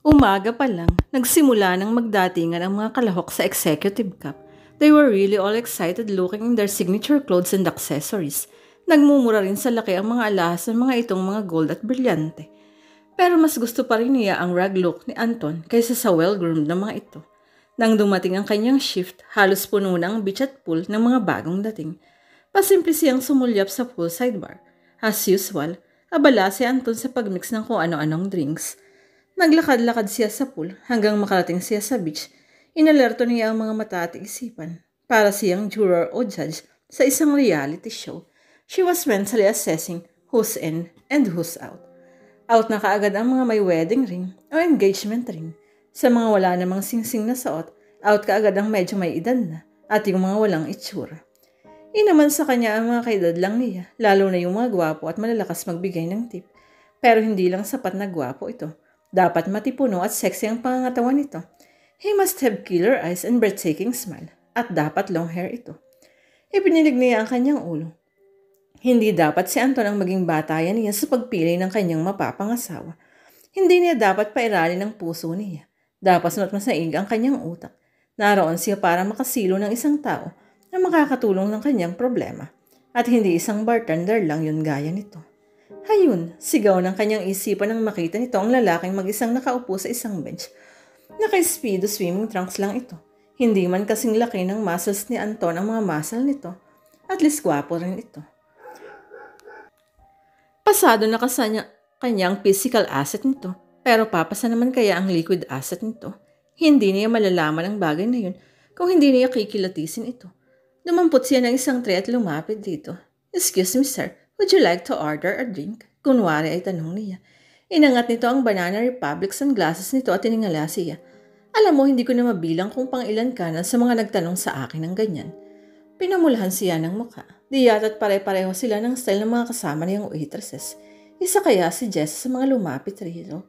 Umaga pa lang, nagsimula ng magdatingan ang mga kalahok sa executive cup. They were really all excited looking in their signature clothes and accessories. Nagmumura rin sa laki ang mga alahas ng mga itong mga gold at brilyante. Pero mas gusto pa rin niya ang rag look ni Anton kaysa sa well-groomed na mga ito. Nang dumating ang kanyang shift, halos puno na ang beach at pool ng mga bagong dating. Pasimple siyang sumulyap sa poolside bar. As usual, abala si Anton sa pagmix ng kung ano-anong drinks. Naglakad-lakad siya sa pool hanggang makarating siya sa beach. Inalerto niya ang mga mata at isipan. Para siyang juror o judge sa isang reality show. She was mentally assessing who's in and who's out. Out na kaagad ang mga may wedding ring o engagement ring. Sa mga wala namang singsing na suot, out kaagad ang medyo may edad na at yung mga walang itsura. Inaman sa kanya ang mga kaedad lang niya, lalo na yung mga gwapo at malalakas magbigay ng tip. Pero hindi lang sapat na gwapo ito. Dapat matipuno at sexy ang pangangatawan nito. He must have killer eyes and breathtaking smile. At dapat long hair ito. Ipinilig niya ang kanyang ulo. Hindi dapat si Anton ang maging batayan niya sa pagpili ng kanyang mapapangasawa. Hindi niya dapat pairalin ang puso niya. Dapat sunod masaig ang kanyang utak. Naroon siya para makasilo ng isang tao na makakatulong ng kanyang problema. At hindi isang bartender lang yun gaya nito. Hayun, sigaw ng kanyang isipan nang makita nito ang lalaking mag-isang nakaupo sa isang bench. Naka-speedo swimming trunks lang ito. Hindi man kasing laki ng muscles ni Anton ang mga muscle nito. At least gwapo rin ito. Pasado na kanyang physical asset nito. Pero papasa naman kaya ang liquid asset nito. Hindi niya malalaman ang bagay na yun kung hindi niya kikilatisin ito. Dumampot siya ng isang tray at lumapit dito. Excuse me sir, would you like to order a drink? Kunwari ay tanong niya. Inangat nito ang Banana Republic sunglasses nito at tiningala siya. Alam mo, hindi ko na mabilang kung pang ilan ka na sa mga nagtanong sa akin ng ganyan. Pinamulahan siya ng mukha. Di yata't pare-pareho sila ng style ng mga kasama niyang waitresses. Isa kaya si Jess sa mga lumapit rito.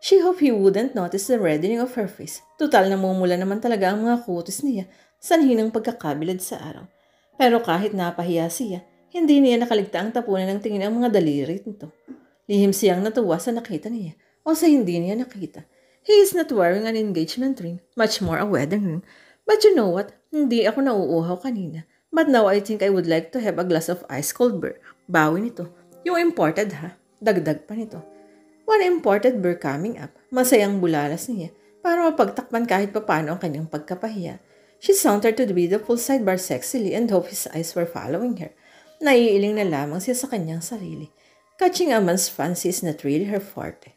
She hoped he wouldn't notice the reddening of her face. Tutal namumula naman talaga ang mga kutis niya sanhi ng pagkakabilad sa araw. Pero kahit napahiya siya, hindi niya nakaligta ang tapunan ng tingin ang mga daliri nito. Lihim siyang natuwa sa nakita niya o sa hindi niya nakita. He is not wearing an engagement ring, much more a wedding ring. But you know what? Hindi ako nauuhaw kanina. But now I think I would like to have a glass of ice cold beer. Bawi nito. Yung imported ha. Dagdag pa nito. One imported beer coming up. Masayang bulalas niya para mapagtakpan kahit papano ang kanyang pagkapahiya. She sauntered to the poolside bar sexily and hoped his eyes were following her. Naiiling na lamang siya sa kanyang sarili. Catching a man's fancy is not really her forte.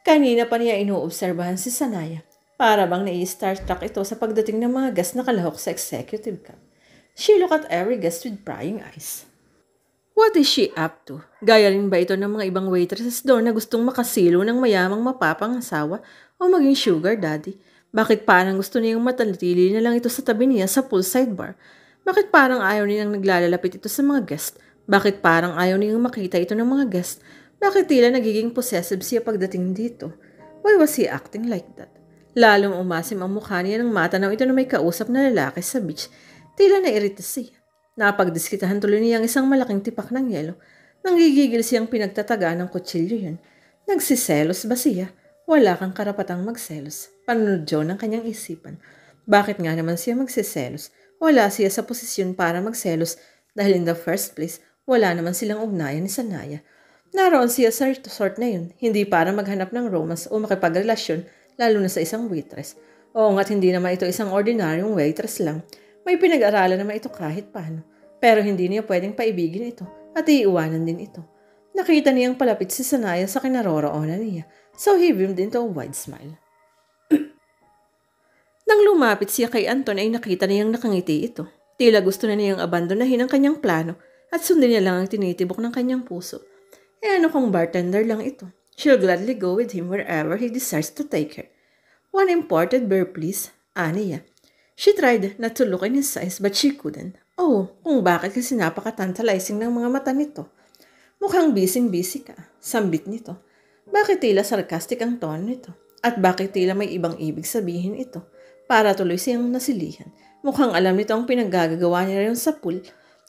Kanina pa niya inuobserbahan si Sanaya. Para bang nai-starstruck ito sa pagdating ng mga guest na kalahok sa executive cup. She looked at every guest with prying eyes. What is she up to? Gaya rin ba ito ng mga ibang waitresses doon na gustong makasilo ng mayamang mapapangasawa o maging sugar daddy? Bakit parang gusto niyang matanatili na lang ito sa tabi niya sa poolside bar? Bakit parang ayaw niyang naglalapit ito sa mga guest? Bakit parang ayaw niyang makita ito ng mga guest? Bakit tila nagiging possessive siya pagdating dito? Why was he acting like that? Lalong umasim ang mukha niya nang matanaw ito na may kausap na lalaki sa beach. Tila nairita siya. Napagdiskitahan tuloy niya ang isang malaking tipak ng yelo. Nanggigigil siyang pinagtataga ng kutsilyo yun. Nagsiselos ba siya? Wala kang karapatang magselos. Panunodyo ng kanyang isipan. Bakit nga naman siya magsiselos? Wala siya sa posisyon para magselos dahil in the first place, wala naman silang ugnayan ni Sanaya. Naroon siya sa resort na yun, hindi para maghanap ng romance o makipagrelasyon, lalo na sa isang waitress. Oo nga't hindi naman ito isang ordinaryong waitress lang. May pinag-aralan naman ito kahit paano. Pero hindi niya pwedeng paibigin ito at iiwanan din ito. Nakita niyang palapit si Sanaya sa kinaroroonan niya, so he beamed into a wide smile. Nang lumapit siya kay Anton ay nakita niyang nakangiti ito. Tila gusto na niyang abandonahin ang kanyang plano at sundin niya lang ang tinitibok ng kanyang puso. Ano kung bartender lang ito? She'll gladly go with him wherever he decides to take her. One imported beer please, aniya. She tried not to look in his eyes but she couldn't. Oh, kung bakit kasi napaka-tantalizing ng mga mata nito. Mukhang busy-busy ka, sambit nito. Bakit tila sarcastic ang tono nito? At bakit tila may ibang ibig sabihin ito? Para tuloy siyang nasilihan. Mukhang alam nito ang pinaggagawa niya rin sa pool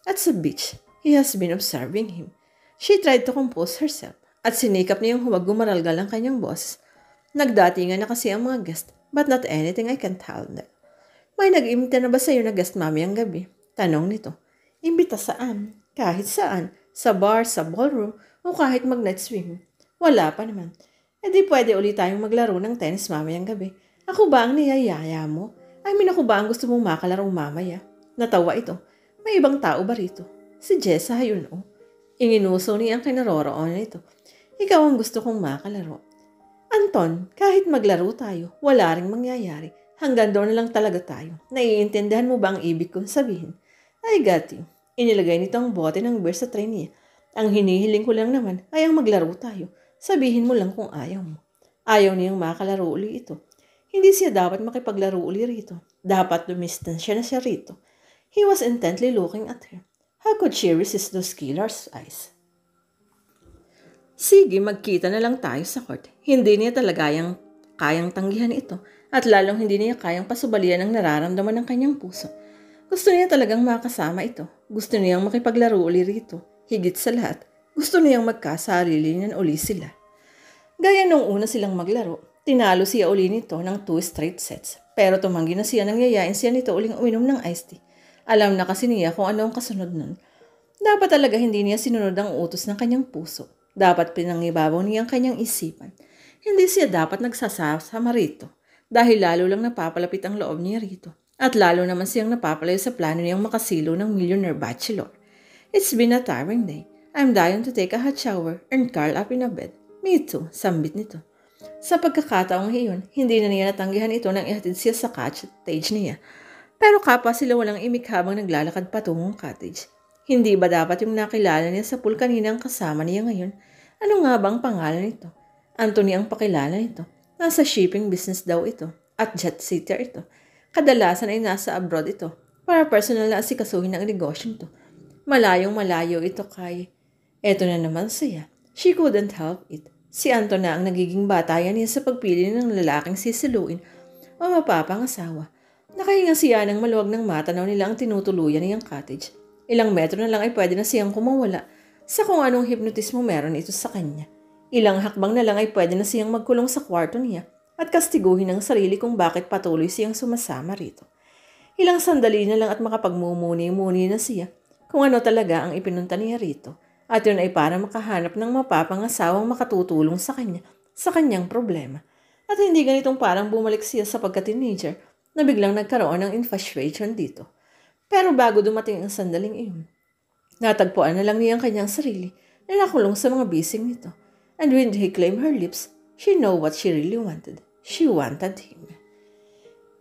at sa beach. He has been observing him. She tried to compose herself at sinikap niyang huwag gumaralgal ang kanyang boses. Nagdatingan na kasi ang mga guest, but not anything I can tell them. May nag-imbita na ba sa'yo na guest mamayang gabi? Tanong nito. Imbita saan? Kahit saan. Sa bar, sa ballroom, o kahit mag-night swim. Wala pa naman. E di pwede ulit tayong maglaro ng tennis mamayang gabi. Ako ba ang niyayaya mo? Ako ba ang gusto mong makalaro mamaya? Natawa ito. May ibang tao ba rito? Si Jessa, yun o. Inginuso niya ang kinaroroonan nito. Ikaw ang gusto kong makalaro. Anton, kahit maglaro tayo, wala ring mangyayari. Hanggang doon na lang talaga tayo. Naiintindihan mo ba ang ibig kong sabihin? I got you. Inilagay nito ang bote ng beer sa tray niya. Ang hinihiling ko lang naman ay ang maglaro tayo. Sabihin mo lang kung ayaw mo. Ayaw niyang makalaro uli ito. Hindi siya dapat makipaglaro uli rito. Dapat dumistansya na siya rito. He was intently looking at her. How could she resist those killer's eyes? Sige, magkita na lang tayo sa court. Hindi niya talaga kayang tanggihan ito. At lalong hindi niya kayang pasubalian ang nararamdaman ng kanyang puso. Gusto niya talagang makasama ito. Gusto niyang makipaglaro uli rito. Higit sa lahat, gusto niyang magkasarili niyan uli sila. Gaya nung una silang maglaro, tinalo siya uli nito ng 2 straight sets. Pero tumanggi na siya nang yayain siya nito uling uminom ng iced tea. Alam na kasi niya kung ano ang kasunod nun. Dapat talaga hindi niya sinunod ang utos ng kanyang puso. Dapat pinangibabaw niya ang kanyang isipan. Hindi siya dapat nagsasama rito. Dahil lalo lang napapalapit ang loob niya rito. At lalo naman siyang napapalayo sa plano niyang makasilo ng millionaire bachelor. It's been a tiring day. I'm dying to take a hot shower and curl up in a bed. Me too, sambit nito. Sa pagkakataong iyon, hindi na niya natanggihan ito nang ihatid siya sa cottage niya. Pero kapwa sila walang imik habang naglalakad patungong cottage. Hindi ba dapat yung nakilala niya sa pool kanina ang kasama niya ngayon? Ano nga bang pangalan nito? Anthony ang pakilala nito. Nasa shipping business daw ito. At jet seater ito. Kadalasan ay nasa abroad ito. Para personal na asikasuhin ang negosyo nito. Malayong malayo ito kay... Eto na naman siya. She couldn't help it. Si Anton na ang nagiging batayan niya sa pagpili ng lalaking sisiluin o mapapangasawa. Nakahinga siya ng maluwag ng matanaw nila ang tinutuluyan niyang cottage. Ilang metro na lang ay pwede na siyang kumawala sa kung anong hipnotismo meron ito sa kanya. Ilang hakbang na lang ay pwede na siyang magkulong sa kwarto niya at kastiguhin ang sarili kung bakit patuloy siyang sumasama rito. Ilang sandali na lang at makapagmumuni-muni na siya kung ano talaga ang ipinunta niya rito. At yun ay para makahanap ng mapapangasawang makatutulong sa kanya sa kanyang problema. At hindi ganitong parang bumalik siya sa pagka-teenager na biglang nagkaroon ng infatuation dito. Pero bago dumating ang sandaling iyon, natagpuan na lang niya ang kanyang sarili na nakulong sa mga bising nito. And when he claimed her lips, she knew what she really wanted. She wanted him.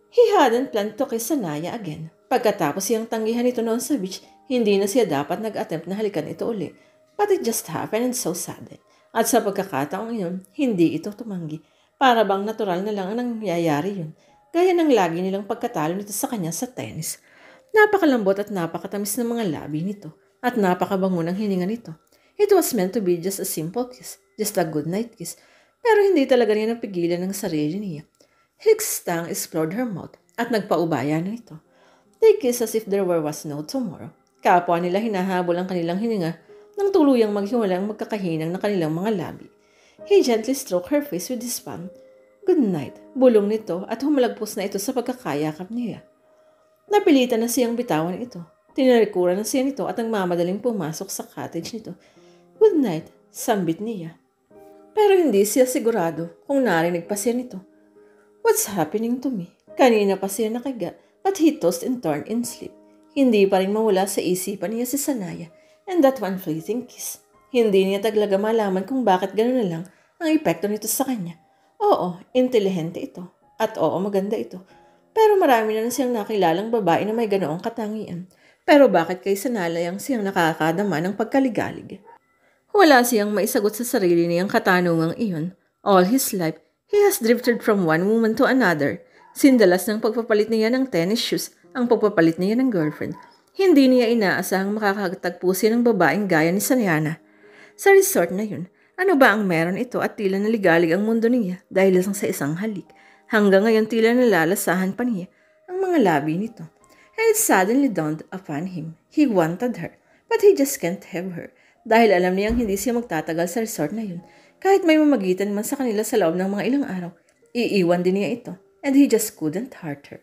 He hadn't planned to kiss Sanaya again. Pagkatapos siyang tanggihan ito noon sa beach, hindi na siya dapat nag-attempt na halikan ito uli. But it just happened and so sudden. At sa pagkakataong iyon, hindi ito tumanggi. Para bang natural na lang ang nangyayari yun. Gaya ng lagi nilang pagkatalo nito sa kanya sa tennis. Napakalambot at napakatamis ng mga labi nito. At napakabango ng hininga nito. It was meant to be just a simple kiss. Just a good night kiss. Pero hindi talaga niya napigilan ng sarili niya. His tongue explored her mouth at nagpaubaya na ito. They kissed as if there was no tomorrow. Kapwa nila hinahabol ang kanilang hininga nang tuluyang maghiwalang magkakahinang ng kanilang mga labi. He gently stroked her face with his palm. Good night, bulong nito at humalagpos na ito sa pagkakayakap niya. Napilitan na siyang bitawan ito. Tinarikuran na siya nito at nagmamadaling pumasok sa cottage nito. Good night, sambit niya. Pero hindi siya sigurado kung narinig pa siya nito. What's happening to me? Kanina pa siya nakaga, but he tossed and turned in sleep. Hindi pa rin mawala sa isipan niya si Sanaya, and that one fleeting kiss. Hindi niya taglaga malaman kung bakit gano'n na lang ang epekto nito sa kanya. Oo, intelihente ito. At oo, maganda ito. Pero marami na siyang nakilalang babae na may ganoong katangian. Pero bakit kay Sanaya siyang nakakadama ng pagkaligalig? Wala siyang maisagot sa sarili niyang katanungang iyon. All his life, he has drifted from one woman to another. Sindalas ng pagpapalit niya ng tennis shoes, ang pagpapalit niya ng girlfriend. Hindi niya inaasahang makakatagpo siya ng babaeng gaya ni Sanyana. Sa resort na yun, ano ba ang meron ito at tila naligalig ang mundo niya dahil lang sa isang halik. Hanggang ngayon tila nalalasahan pa niya ang mga labi nito. And it suddenly dawned upon him. He wanted her, but he just can't have her. Dahil alam niyang hindi siya magtatagal sa resort na yun. Kahit may mamagitan man sa kanila sa loob ng mga ilang araw, Iiwan din niya ito, and he just couldn't hurt her.